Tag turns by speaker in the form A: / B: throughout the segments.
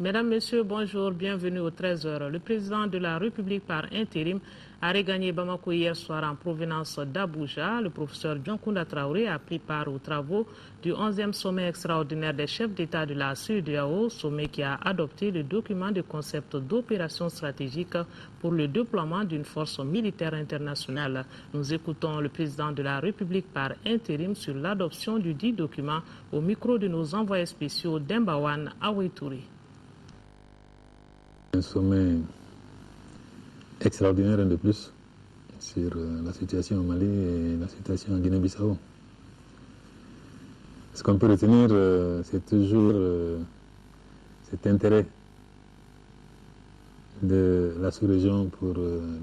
A: Mesdames, Messieurs, bonjour, bienvenue au 13h. Le président de la République par intérim a regagné Bamako hier soir en provenance d'Abuja. Le professeur Dioncounda Traoré a pris part aux travaux du 11e sommet extraordinaire des chefs d'État de la CEDEAO, sommet qui a adopté le document de concept d'opération stratégique pour le déploiement d'une force militaire internationale. Nous écoutons le président de la République par intérim sur l'adoption du dit document au micro de nos envoyés spéciaux d'Embawan Aouetouri.
B: Un sommet extraordinaire, un de plus, sur la situation au Mali et la situation en Guinée-Bissau. Ce qu'on peut retenir, c'est toujours cet intérêt de la sous-région pour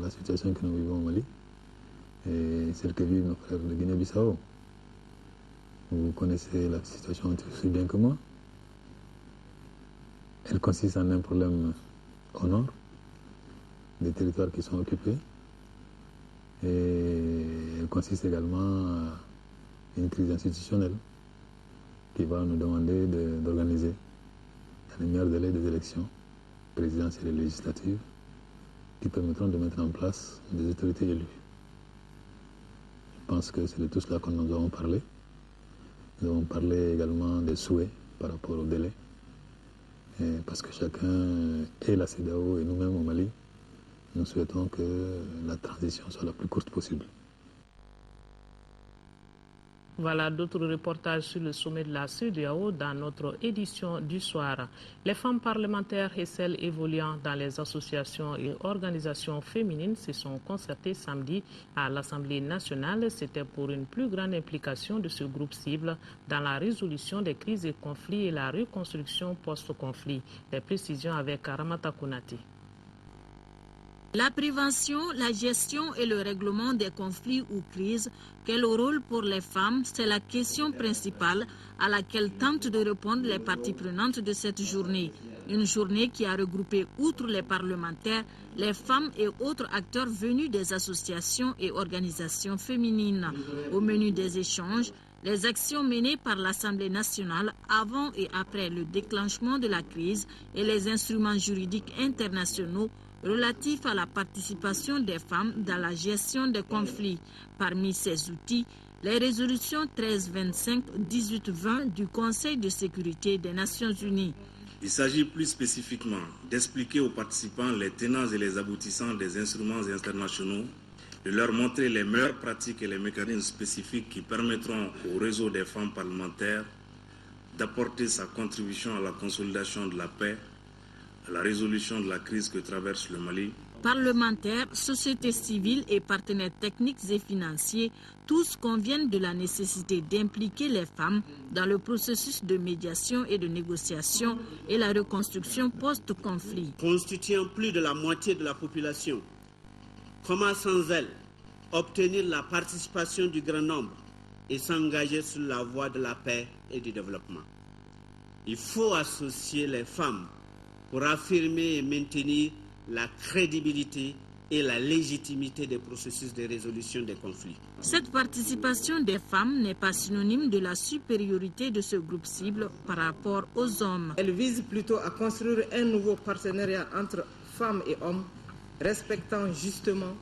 B: la situation que nous vivons au Mali et celle que vivent nos frères de Guinée-Bissau. Vous connaissez la situation aussi bien que moi. Elle consiste en un problème au nord, des territoires qui sont occupés, et elle consiste également à une crise institutionnelle qui va nous demander d'organiser dans les meilleurs délais des élections présidentielles et législatives qui permettront de mettre en place des autorités élues. Je pense que c'est de tout cela que nous avons parlé. Nous avons parlé également des souhaits par rapport au délai. Parce que chacun, et la CEDEAO et nous-mêmes au Mali, nous souhaitons que la transition soit la plus courte possible.
A: Voilà d'autres reportages sur le sommet de la CEDEAO dans notre édition du soir. Les femmes parlementaires et celles évoluant dans les associations et organisations féminines se sont concertées samedi à l'Assemblée nationale. C'était pour une plus grande implication de ce groupe cible dans la résolution des crises et conflits et la reconstruction post-conflit. Les précisions avec Ramata Kounati.
C: La prévention, la gestion et le règlement des conflits ou crises, quel rôle pour les femmes, c'est la question principale à laquelle tentent de répondre les parties prenantes de cette journée. Une journée qui a regroupé, outre les parlementaires, les femmes et autres acteurs venus des associations et organisations féminines. Au menu des échanges, les actions menées par l'Assemblée nationale avant et après le déclenchement de la crise et les instruments juridiques internationaux relatifs à la participation des femmes dans la gestion des conflits. Parmi ces outils, les résolutions 1325, 1820 du Conseil de sécurité des Nations Unies.
D: Il s'agit plus spécifiquement d'expliquer aux participants les tenants et les aboutissants des instruments internationaux, de leur montrer les meilleures pratiques et les mécanismes spécifiques qui permettront au réseau des femmes parlementaires d'apporter sa contribution à la consolidation de la paix, à la résolution de la crise que traverse le Mali.
C: Parlementaires, sociétés civiles et partenaires techniques et financiers, tous conviennent de la nécessité d'impliquer les femmes dans le processus de médiation et de négociation et la reconstruction post-conflit.
E: Constituant plus de la moitié de la population, comment sans elles obtenir la participation du grand nombre et s'engager sur la voie de la paix et du développement? Il faut associer les femmes pour affirmer et maintenir la crédibilité et la légitimité des processus de résolution des conflits.
C: Cette participation des femmes n'est pas synonyme de la supériorité de ce groupe cible par rapport aux hommes.
F: Elle vise plutôt à construire un nouveau partenariat entre femmes et hommes, respectant justement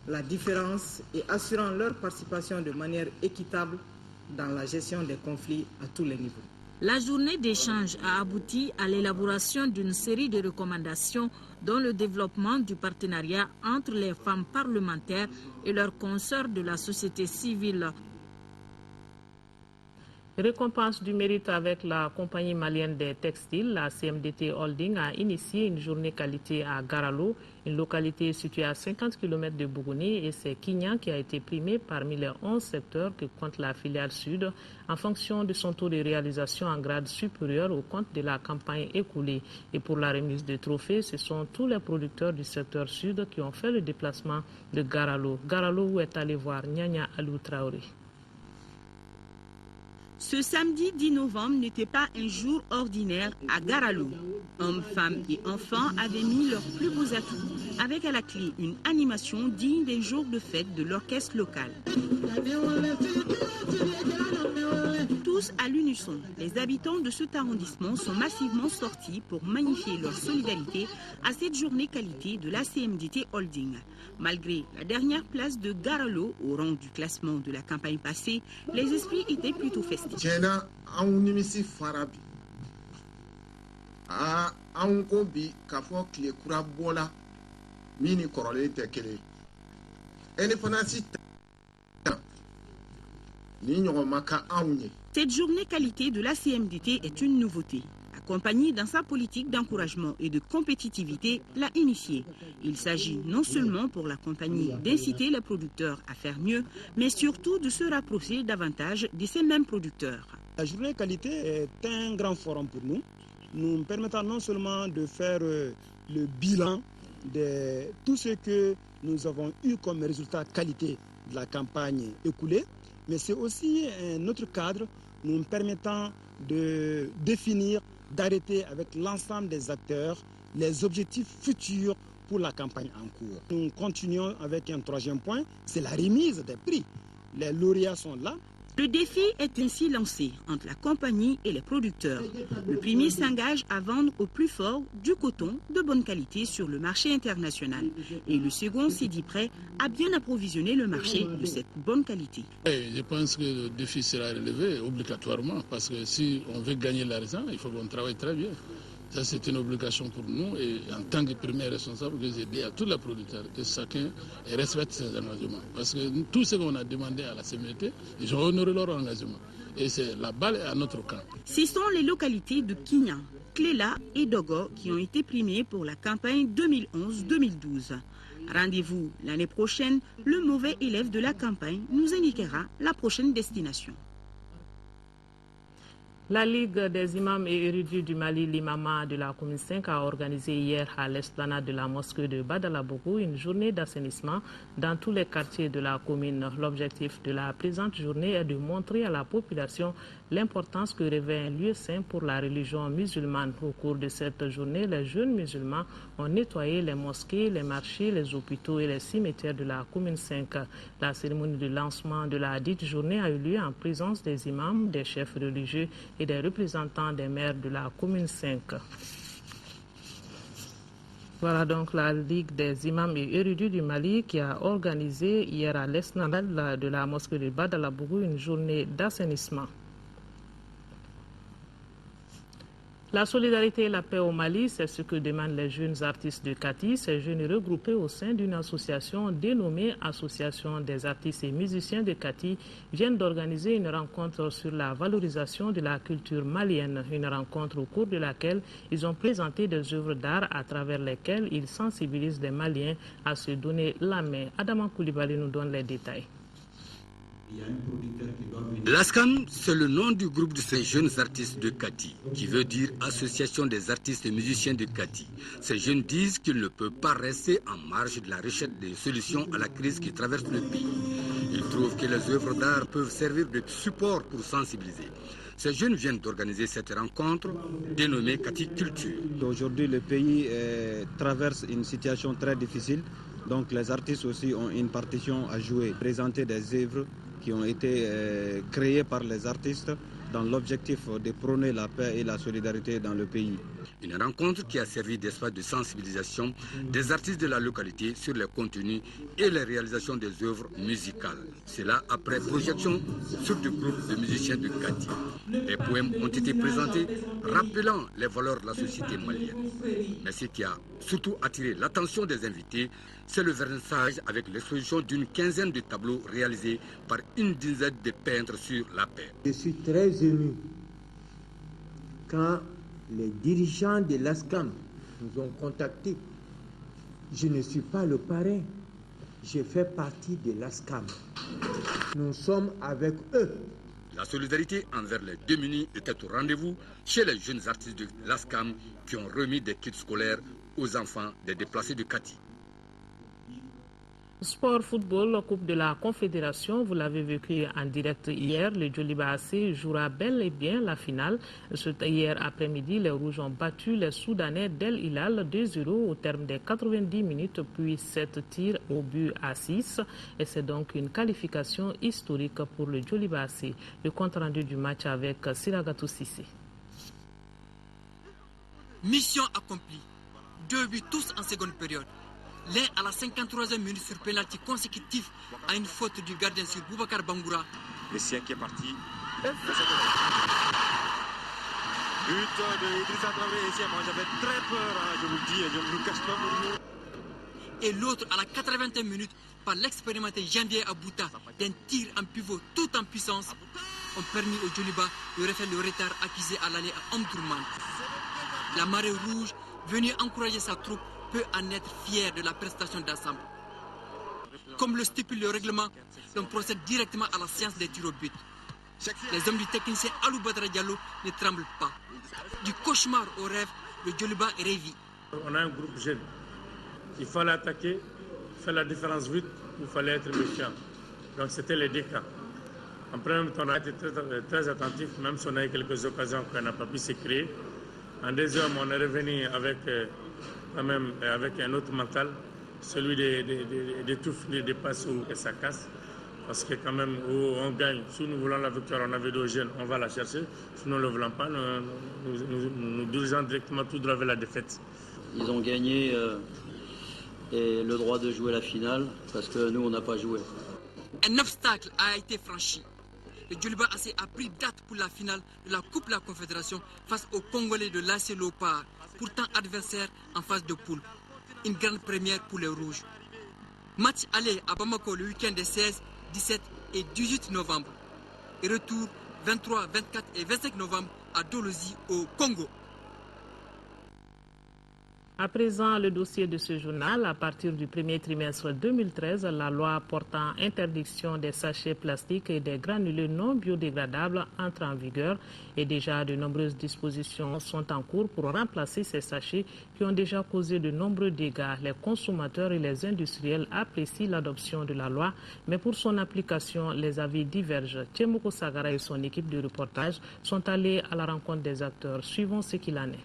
F: la différence et assurant leur participation de manière équitable dans la gestion des conflits à tous les niveaux.
C: La journée d'échange a abouti à l'élaboration d'une série de recommandations dont le développement du partenariat entre les femmes parlementaires et leurs consoeurs de la société civile.
A: Récompense du mérite avec la compagnie malienne des textiles, la CMDT Holding a initié une journée qualité à Garalo, une localité située à 50 km de Bougouni, et c'est Kignan qui a été primé parmi les 11 secteurs que compte la filiale sud en fonction de son taux de réalisation en grade supérieur au compte de la campagne écoulée. Et pour la remise de trophées, ce sont tous les producteurs du secteur sud qui ont fait le déplacement de Garalo. Garalo où est allé voir Nyanya Alou Traoré.
G: Ce samedi 10 novembre n'était pas un jour ordinaire à Garalo. Hommes, femmes et enfants avaient mis leurs plus beaux atouts, avec à la clé une animation digne des jours de fête de l'orchestre local. Tous à l'unisson, les habitants de cet arrondissement sont massivement sortis pour magnifier leur solidarité à cette journée qualité de la CMDT Holding. Malgré la dernière place de Garalo au rang du classement de la campagne passée, les esprits étaient plutôt festifs. Cette journée qualité de la CMDT est une nouveauté. La compagnie, dans sa politique d'encouragement et de compétitivité, l'a initiée. Il s'agit non seulement pour la compagnie d'inciter les producteurs à faire mieux, mais surtout de se rapprocher davantage de ces mêmes producteurs.
H: La journée qualité est un grand forum pour nous, nous permettant non seulement de faire le bilan de tout ce que nous avons eu comme résultat qualité de la campagne écoulée, mais c'est aussi un autre cadre nous permettant de définir, d'arrêter avec l'ensemble des acteurs les objectifs futurs pour la campagne en cours. Nous continuons avec un troisième point, c'est la remise des prix. Les lauréats sont là.
G: Le défi est ainsi lancé entre la compagnie et les producteurs. Le premier s'engage à vendre au plus fort du coton de bonne qualité sur le marché international. Et le second s'est dit prêt à bien approvisionner le marché de cette bonne qualité.
I: Je pense que le défi sera relevé obligatoirement parce que si on veut gagner l'argent, il faut qu'on travaille très bien. Ça, c'est une obligation pour nous et en tant que premier responsable, que j'ai dit à tous les producteurs que chacun respecte ses engagements. Parce que tout ce qu'on a demandé à la CMDT, ils ont honoré leur engagement. Et c'est la balle à notre camp.
G: Ce sont les localités de Kignan, Cléla et Dogo qui ont été primées pour la campagne 2011-2012. Rendez-vous l'année prochaine, le mauvais élève de la campagne nous indiquera la prochaine destination.
A: La Ligue des imams et érudits du Mali, l'imama de la commune 5, a organisé hier à l'esplanade de la mosquée de Badalabougou une journée d'assainissement dans tous les quartiers de la commune. L'objectif de la présente journée est de montrer à la population l'importance que revêt un lieu saint pour la religion musulmane. Au cours de cette journée, les jeunes musulmans ont nettoyé les mosquées, les marchés, les hôpitaux et les cimetières de la commune 5. La cérémonie de lancement de la dite journée a eu lieu en présence des imams, des chefs religieux et des représentants des maires de la commune 5. Voilà donc la Ligue des imams et érudits du Mali qui a organisé hier à l'esplanade de la mosquée de Badalabougou une journée d'assainissement. La solidarité et la paix au Mali, c'est ce que demandent les jeunes artistes de Kati. Ces jeunes regroupés au sein d'une association dénommée Association des artistes et musiciens de Kati viennent d'organiser une rencontre sur la valorisation de la culture malienne. Une rencontre au cours de laquelle ils ont présenté des œuvres d'art à travers lesquelles ils sensibilisent les Maliens à se donner la main. Adama Koulibaly nous donne les détails.
J: L'ASCAM, c'est le nom du groupe de ces jeunes artistes de Kati, qui veut dire Association des artistes et musiciens de Kati. Ces jeunes disent qu'ils ne peuvent pas rester en marge de la recherche des solutions à la crise qui traverse le pays. Ils trouvent que les œuvres d'art peuvent servir de support pour sensibiliser. Ces jeunes viennent d'organiser cette rencontre dénommée Kati Culture.
H: Aujourd'hui, le pays traverse une situation très difficile. Donc les artistes aussi ont une partition à jouer, présenter des œuvres qui ont été créées par les artistes dans l'objectif de prôner la paix et la solidarité dans le pays.
J: Une rencontre qui a servi d'espace de sensibilisation des artistes de la localité sur les contenus et les réalisations des œuvres musicales. Cela après projection sur le groupe de musiciens de Kati. Les poèmes ont été présentés rappelant les valeurs de la société malienne. Mais ce qui a surtout attiré l'attention des invités, c'est le vernissage avec l'exposition d'une quinzaine de tableaux réalisés par une dizaine de peintres sur la paix.
K: Je suis très ému quand les dirigeants de l'ASCAM nous ont contactés. Je ne suis pas le parrain, je fais partie de l'ASCAM. Nous sommes avec eux.
J: La solidarité envers les démunis était au rendez-vous chez les jeunes artistes de l'ASCAM qui ont remis des kits scolaires aux enfants des déplacés de Kati.
A: Sport football, Coupe de la Confédération, vous l'avez vécu en direct hier. Le Djoliba AC jouera bel et bien la finale. Hier après-midi, les Rouges ont battu les Soudanais d'El Hilal 2-0 au terme des 90 minutes, puis 7 tirs au but à 6. Et c'est donc une qualification historique pour le Djoliba AC. Le compte rendu du match avec Siragatou Sissi.
L: Mission accomplie. 2 buts tous en seconde période. L'un à la 53e minute sur pénalty consécutif à une faute du gardien sur Boubacar Bangoura.
M: Le sien qui est parti. But de Idrissa Traoré ici. Moi j'avais très peur, hein, je vous le dis, je ne vous cache pas mon mot.
L: Et l'autre à la 80e minute par l'expérimenté Janvier Abouta d'un tir en pivot tout en puissance ont permis au Djoliba de refaire le retard accusé à l'aller à Omdurman. La marée rouge, venue encourager sa troupe, peut en être fier de la prestation d'ensemble. Comme le stipule le règlement, on procède directement à la séance des tirs au but. Les hommes du technicien Alou Badra Diallo ne tremblent pas. Du cauchemar au rêve, le Djoliba est réveillé.
N: On a un groupe jeune. Il fallait attaquer, faire la différence vite, il fallait être méfiant. Donc c'était les deux cas. En premier temps, on a été très attentif, même si on a eu quelques occasions qu'on n'a pas pu se créer. En deuxième, on est revenu avec un autre mental, celui d'étouffer des passes où ça casse. Parce que quand même, où on gagne, si nous voulons la victoire, on avait deux jeunes, on va la chercher. Si nous ne le voulons pas, nous dirigeons directement tout droit vers la défaite.
O: Ils ont gagné et le droit de jouer la finale, parce que nous, on n'a pas joué.
L: Un obstacle a été franchi. Le Djoliba AC a pris date pour la finale de la Coupe de la Confédération face aux Congolais de l'AC Léopard, pourtant adversaire en phase de poule. Une grande première pour les Rouges. Match aller à Bamako le week-end des 16, 17 et 18 novembre. Et retour 23, 24 et 25 novembre à Dolozi au Congo.
A: À présent, le dossier de ce journal. À partir du premier trimestre 2013, la loi portant interdiction des sachets plastiques et des granulés non biodégradables entre en vigueur et déjà de nombreuses dispositions sont en cours pour remplacer ces sachets qui ont déjà causé de nombreux dégâts. Les consommateurs et les industriels apprécient l'adoption de la loi, mais pour son application, les avis divergent. Tchemoko Sagara et son équipe de reportage sont allés à la rencontre des acteurs. Suivons ce qu'il en est.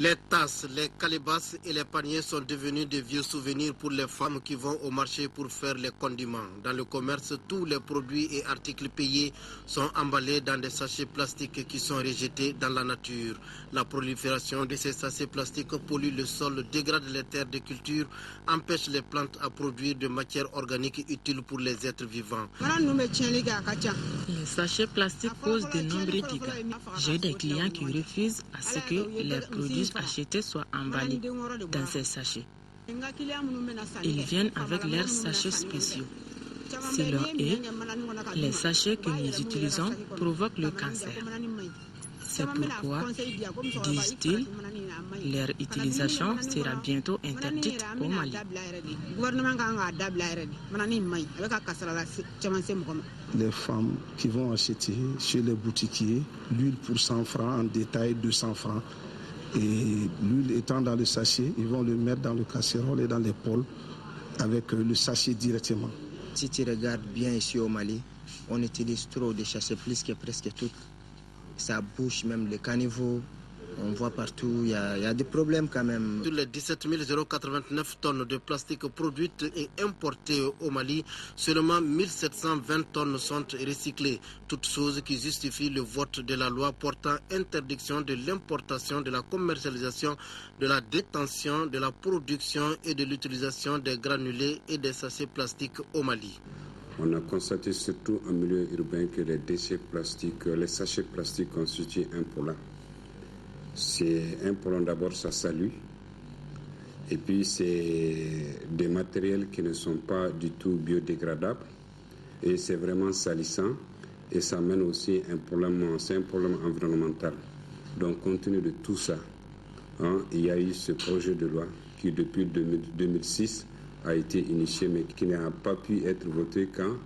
P: Les tasses, les calebasses et les paniers sont devenus de vieux souvenirs pour les femmes qui vont au marché pour faire les condiments. Dans le commerce, tous les produits et articles payés sont emballés dans des sachets plastiques qui sont rejetés dans la nature. La prolifération de ces sachets plastiques pollue le sol, dégrade les terres de culture, empêche les plantes à produire de matières organiques utiles pour les êtres vivants.
Q: Les sachets plastiques causent de nombreux dégâts. J'ai des clients qui refusent à ce que les produits achetés soient emballés dans ces sachets. Ils viennent avec leurs sachets spéciaux. Selon eux, les sachets que nous utilisons provoquent le cancer. C'est pourquoi, disent-ils, leur utilisation sera bientôt interdite au Mali.
R: Les femmes qui vont acheter chez les boutiquiers l'huile pour 100 francs, en détail 200 francs. Et l'huile étant dans le sachet, ils vont le mettre dans le casserole et dans l'épaule avec le sachet directement.
S: Si tu regardes bien ici au Mali, on utilise trop de sachets, plus que presque tout. Ça bouche même les caniveaux. On voit partout, il y a des problèmes quand même.
P: Sur les 17 089 tonnes de plastique produites et importées au Mali, seulement 1720 tonnes sont recyclées. Toutes choses qui justifient le vote de la loi portant interdiction de l'importation, de la commercialisation, de la détention, de la production et de l'utilisation des granulés et des sachets plastiques au Mali.
T: On a constaté surtout en milieu urbain que les déchets plastiques, les sachets plastiques constituent un polluant. C'est un polluant d'abord, ça salue. Et puis c'est des matériels qui ne sont pas du tout biodégradables. Et c'est vraiment salissant. Et ça mène aussi un problème, c'est un problème environnemental. Donc compte tenu de tout ça, il y a eu ce projet de loi qui depuis 2006 a été initié mais qui n'a pas pu être voté qu'en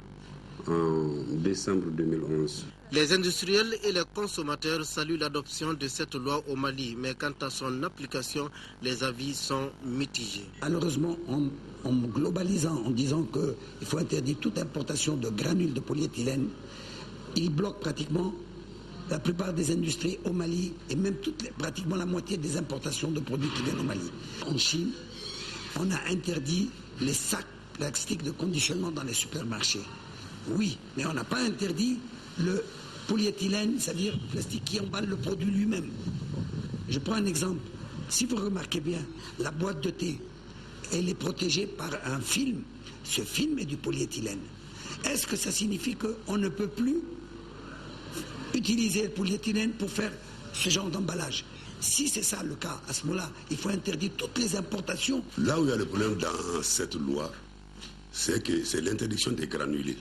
T: décembre 2011.
P: Les industriels et les consommateurs saluent l'adoption de cette loi au Mali, mais quant à son application, les avis sont mitigés.
U: Malheureusement, en globalisant, en disant qu'il faut interdire toute importation de granules de polyéthylène, il bloque pratiquement la plupart des industries au Mali et même pratiquement la moitié des importations de produits qui viennent au Mali. En Chine, on a interdit les sacs plastiques de conditionnement dans les supermarchés. Oui, mais on n'a pas interdit le polyéthylène, c'est-à-dire le plastique qui emballe le produit lui-même. Je prends un exemple. Si vous remarquez bien, la boîte de thé, elle est protégée par un film. Ce film est du polyéthylène. Est-ce que ça signifie qu'on ne peut plus utiliser le polyéthylène pour faire ce genre d'emballage? Si c'est ça le cas, à ce moment-là, il faut interdire toutes les importations.
V: Là où il y a le problème dans cette loi, c'est que c'est l'interdiction des granulés.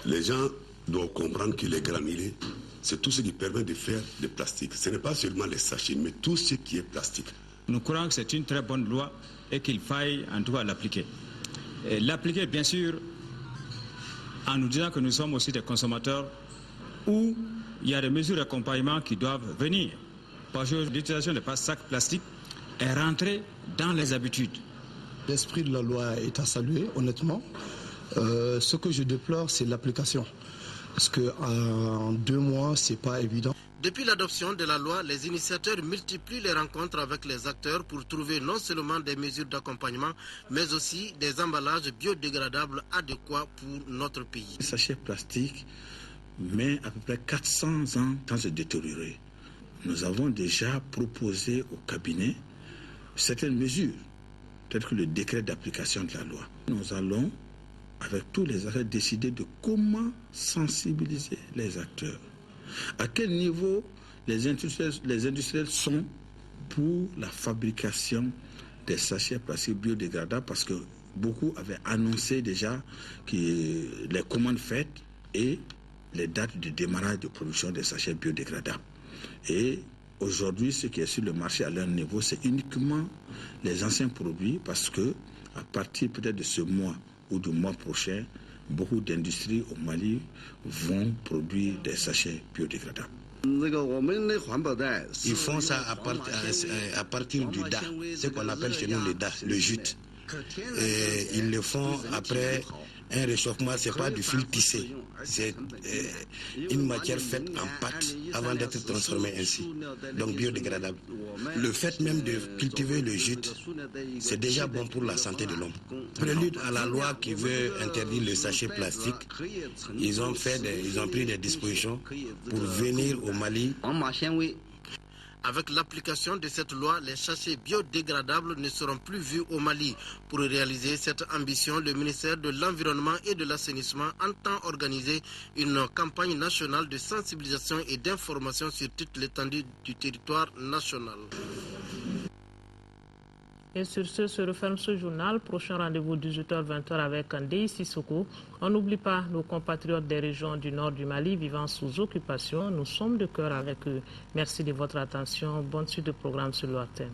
V: Les gens doivent comprendre que les granulés, c'est tout ce qui permet de faire des plastiques. Ce n'est pas seulement les sachets, mais tout ce qui est plastique.
W: Nous croyons que c'est une très bonne loi et qu'il faille en tout cas l'appliquer. L'appliquer, bien sûr, en nous disant que nous sommes aussi des consommateurs où il y a des mesures d'accompagnement qui doivent venir. Parce que l'utilisation de sacs plastiques est rentrée dans les habitudes.
R: L'esprit de la loi est à saluer, honnêtement. Ce que je déplore, c'est l'application. Parce qu'en 2 mois, ce n'est pas évident.
P: Depuis l'adoption de la loi, les initiateurs multiplient les rencontres avec les acteurs pour trouver non seulement des mesures d'accompagnement, mais aussi des emballages biodégradables adéquats pour notre pays.
X: Les sachets plastiques met à peu près 400 ans sans se détériorer. Nous avons déjà proposé au cabinet certaines mesures, telles que le décret d'application de la loi. Nous allons, avec tous les acteurs, décider de comment sensibiliser les acteurs. À quel niveau les industriels sont pour la fabrication des sachets plastiques biodégradables, parce que beaucoup avaient annoncé déjà que les commandes faites et les dates de démarrage de production des sachets biodégradables. Et aujourd'hui, ce qui est sur le marché à leur niveau, c'est uniquement les anciens produits, parce que à partir peut-être de ce mois ou du mois prochain, beaucoup d'industries au Mali vont produire des sachets biodégradables.
U: Ils font ça à partir du DA, ce qu'on appelle chez nous le DA, le jute. Et ils le font après un réchauffement, ce n'est pas du fil tissé, c'est une matière faite en pâte avant d'être transformée ainsi, donc biodégradable. Le fait même de cultiver le jute, c'est déjà bon pour la santé de l'homme. Prélude à la loi qui veut interdire le sachet plastique, ils ont pris des dispositions pour venir au Mali.
P: Avec l'application de cette loi, les sachets biodégradables ne seront plus vus au Mali. Pour réaliser cette ambition, le ministère de l'Environnement et de l'Assainissement entend organiser une campagne nationale de sensibilisation et d'information sur toute l'étendue du territoire national.
A: Et sur ce, se referme ce journal. Prochain rendez-vous 18h-20h avec Ndei Sissoko. On n'oublie pas nos compatriotes des régions du nord du Mali vivant sous occupation. Nous sommes de cœur avec eux. Merci de votre attention. Bonne suite de programme sur l'ORTM.